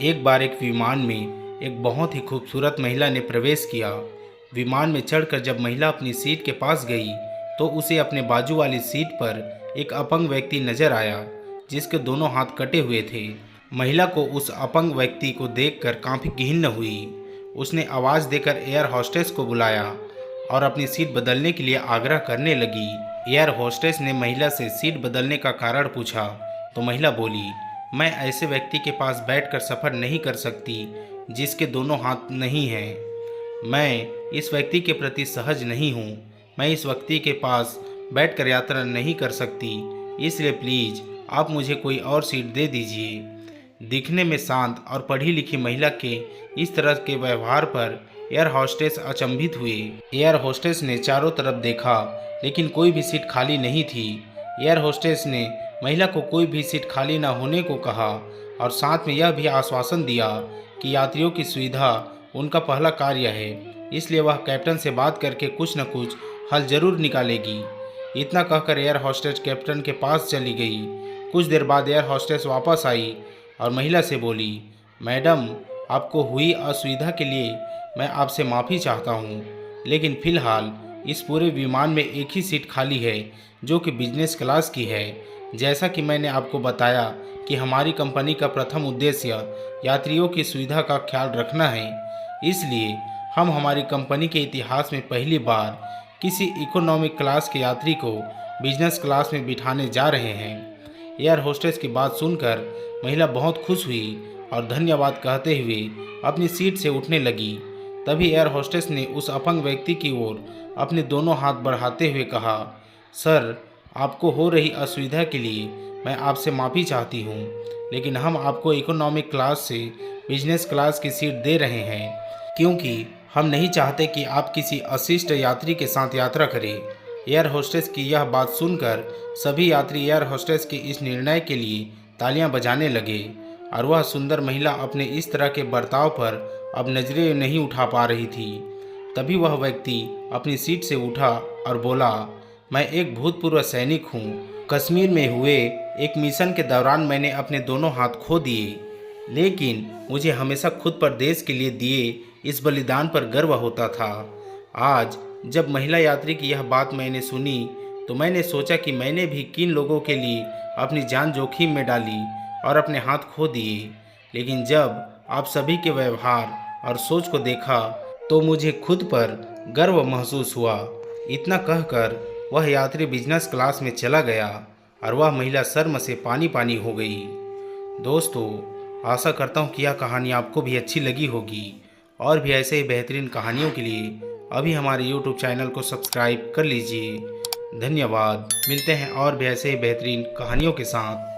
एक बार एक विमान में एक बहुत ही खूबसूरत महिला ने प्रवेश किया। विमान में चढ़कर जब महिला अपनी सीट के पास गई तो उसे अपने बाजू वाली सीट पर एक अपंग व्यक्ति नजर आया जिसके दोनों हाथ कटे हुए थे। महिला को उस अपंग व्यक्ति को देखकर काफ़ी घिन्न हुई। उसने आवाज़ देकर एयर होस्टेस को बुलाया और अपनी सीट बदलने के लिए आग्रह करने लगी। एयर होस्टेस ने महिला से सीट बदलने का कारण पूछा तो महिला बोली, मैं ऐसे व्यक्ति के पास बैठकर सफ़र नहीं कर सकती जिसके दोनों हाथ नहीं हैं। मैं इस व्यक्ति के प्रति सहज नहीं हूँ। मैं इस व्यक्ति के पास बैठकर यात्रा नहीं कर सकती, इसलिए प्लीज़ आप मुझे कोई और सीट दे दीजिए। दिखने में शांत और पढ़ी लिखी महिला के इस तरह के व्यवहार पर एयर होस्टेस अचंभित हुए। एयर होस्टेस ने चारों तरफ देखा लेकिन कोई भी सीट खाली नहीं थी। एयर होस्टेस ने महिला को कोई भी सीट खाली न होने को कहा और साथ में यह भी आश्वासन दिया कि यात्रियों की सुविधा उनका पहला कार्य है, इसलिए वह कैप्टन से बात करके कुछ न कुछ हल जरूर निकालेगी। इतना कहकर एयर होस्टेस कैप्टन के पास चली गई। कुछ देर बाद एयर होस्टेस वापस आई और महिला से बोली, मैडम, आपको हुई असुविधा के लिए मैं आपसे माफ़ी चाहता हूँ, लेकिन फ़िलहाल इस पूरे विमान में एक ही सीट खाली है जो कि बिजनेस क्लास की है। जैसा कि मैंने आपको बताया कि हमारी कंपनी का प्रथम उद्देश्य यात्रियों की सुविधा का ख्याल रखना है, इसलिए हम हमारी कंपनी के इतिहास में पहली बार किसी इकोनॉमिक क्लास के यात्री को बिजनेस क्लास में बिठाने जा रहे हैं। एयर होस्टेस की बात सुनकर महिला बहुत खुश हुई और धन्यवाद कहते हुए अपनी सीट से उठने लगी। तभी एयर होस्टेस ने उस अपंग व्यक्ति की ओर अपने दोनों हाथ बढ़ाते हुए कहा, सर, आपको हो रही असुविधा के लिए मैं आपसे माफ़ी चाहती हूँ, लेकिन हम आपको इकोनॉमिक क्लास से बिजनेस क्लास की सीट दे रहे हैं क्योंकि हम नहीं चाहते कि आप किसी अशिष्ट यात्री के साथ यात्रा करें। एयर होस्टेस की यह बात सुनकर सभी यात्री एयर होस्टेस के इस निर्णय के लिए तालियां बजाने लगे और वह सुंदर महिला अपने इस तरह के बर्ताव पर अब नजरें नहीं उठा पा रही थी। तभी वह व्यक्ति अपनी सीट से उठा और बोला, मैं एक भूतपूर्व सैनिक हूँ। कश्मीर में हुए एक मिशन के दौरान मैंने अपने दोनों हाथ खो दिए, लेकिन मुझे हमेशा खुद पर देश के लिए दिए इस बलिदान पर गर्व होता था। आज जब महिला यात्री की यह बात मैंने सुनी तो मैंने सोचा कि मैंने भी किन लोगों के लिए अपनी जान जोखिम में डाली और अपने हाथ खो दिए, लेकिन जब आप सभी के व्यवहार और सोच को देखा तो मुझे खुद पर गर्व महसूस हुआ। इतना कहकर वह यात्री बिजनेस क्लास में चला गया और वह महिला शर्म से पानी पानी हो गई। दोस्तों, आशा करता हूँ कि यह कहानी आपको भी अच्छी लगी होगी और भी ऐसे ही बेहतरीन कहानियों के लिए अभी हमारे YouTube चैनल को सब्सक्राइब कर लीजिए। धन्यवाद। मिलते हैं और भी ऐसे ही बेहतरीन कहानियों के साथ।